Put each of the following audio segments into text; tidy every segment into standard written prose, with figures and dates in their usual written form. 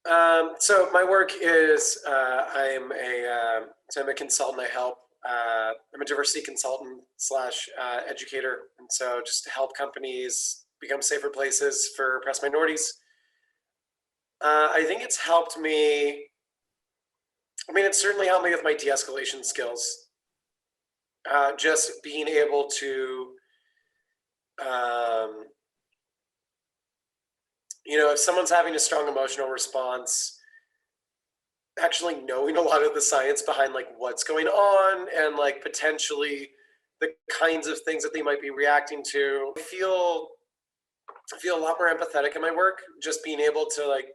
So my work is I'm a consultant. I'm a diversity consultant slash educator, and so just to help companies become safer places for oppressed minorities. I think it's helped me. I mean, it's certainly helped me with my de-escalation skills. Just being able to, um, if someone's having a strong emotional response, actually knowing a lot of the science behind like what's going on and like potentially the kinds of things that they might be reacting to. I feel a lot more empathetic in my work, just being able to like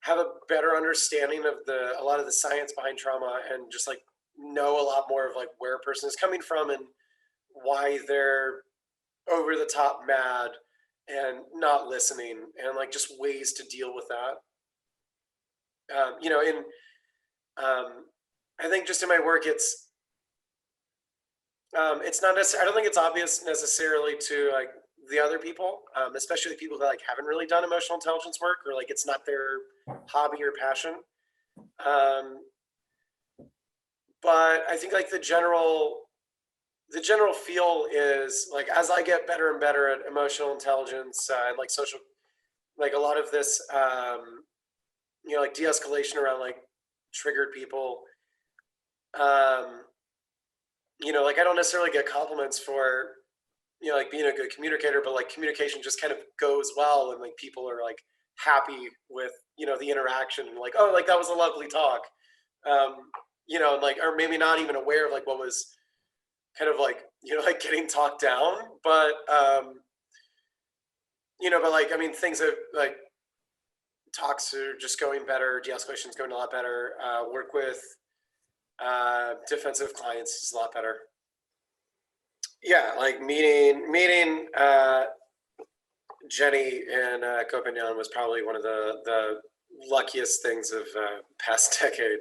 have a better understanding of a lot of the science behind trauma and just like know a lot more of like where a person is coming from and why they're over the top mad and not listening and like just ways to deal with that. In I think just in my work, it's not necessarily. I don't think it's obvious necessarily to like the other people, especially people that like haven't really done emotional intelligence work or like it's not their hobby or passion. Um, but I think like the general feel is like as I get better and better at emotional intelligence and like social, like a lot of this, like de-escalation around like triggered people. Um, like I don't necessarily get compliments for, like being a good communicator, but like communication just kind of goes well and like people are like happy with, the interaction and like, oh, like that was a lovely talk. And like, or maybe not even aware of like what was kind of like, like getting talked down, but like, I mean, things that like talks are just going better, de-escalation is going a lot better. Work with defensive clients is a lot better. Yeah, like meeting Jenny in Copenhagen was probably one of the luckiest things of past decade.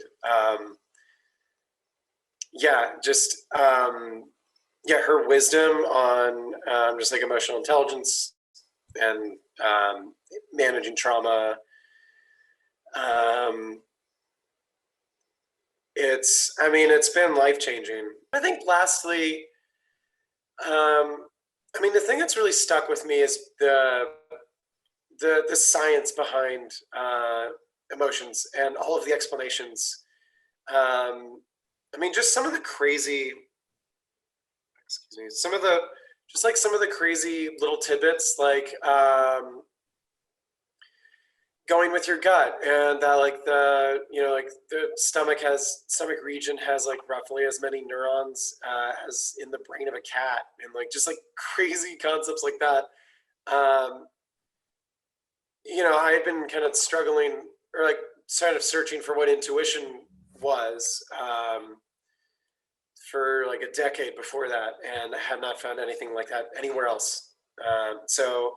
Just her wisdom on just like emotional intelligence and managing trauma. It's been life changing. I think lastly, the thing that's really stuck with me is the science behind emotions and all of the explanations. Just some of the crazy, excuse me, some of the crazy little tidbits, like going with your gut and like the stomach region has like roughly as many neurons as in the brain of a cat, and like just like crazy concepts like that. I had been kind of struggling or like sort of searching for what intuition was for like a decade before that, and I had not found anything like that anywhere else. So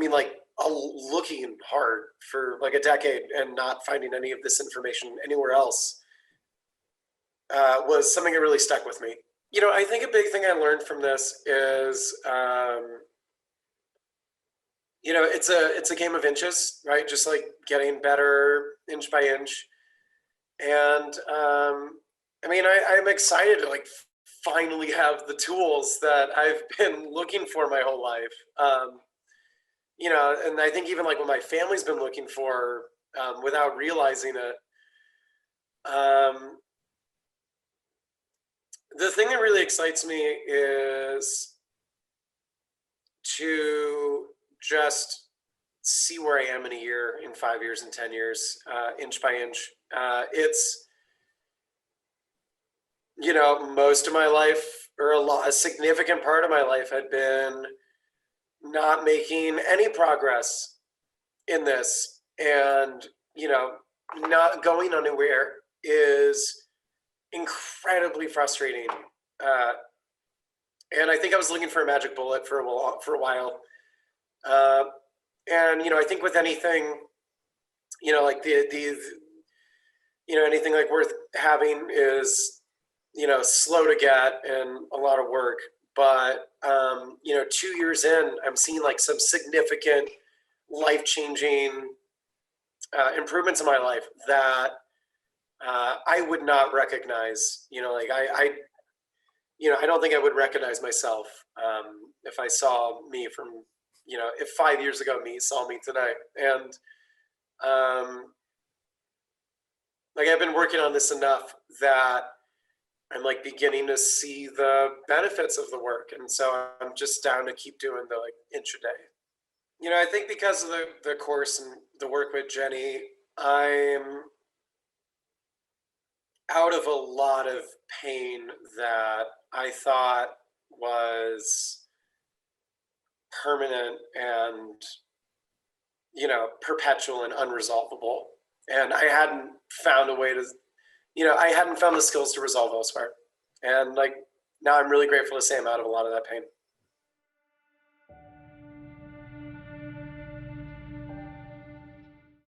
like looking hard for like a decade and not finding any of this information anywhere else was something that really stuck with me. I think a big thing I learned from this is, it's a game of inches, right? Just like getting better inch by inch. And I'm excited to like finally have the tools that I've been looking for my whole life. And I think even like what my family's been looking for without realizing it. The thing that really excites me is to just see where I am in a year, in 5 years, in 10 years, inch by inch. It's, most of my life, or a significant part of my life had been not making any progress in this, and not going anywhere is incredibly frustrating. And I think I was looking for a magic bullet for a while. And I think with anything, like anything like worth having is slow to get and a lot of work. But 2 years in, I'm seeing like some significant life-changing improvements in my life that I would not recognize. Like I don't think I would recognize myself if I saw me from, if 5 years ago me saw me today. And like I've been working on this enough that I'm like beginning to see the benefits of the work, and so I'm just down to keep doing the like intraday. I think because of the course and the work with Jenny, I'm out of a lot of pain that I thought was permanent and perpetual and unresolvable. And I hadn't found a way to, I hadn't found the skills to resolve elsewhere. And like now I'm really grateful to say I'm out of a lot of that pain.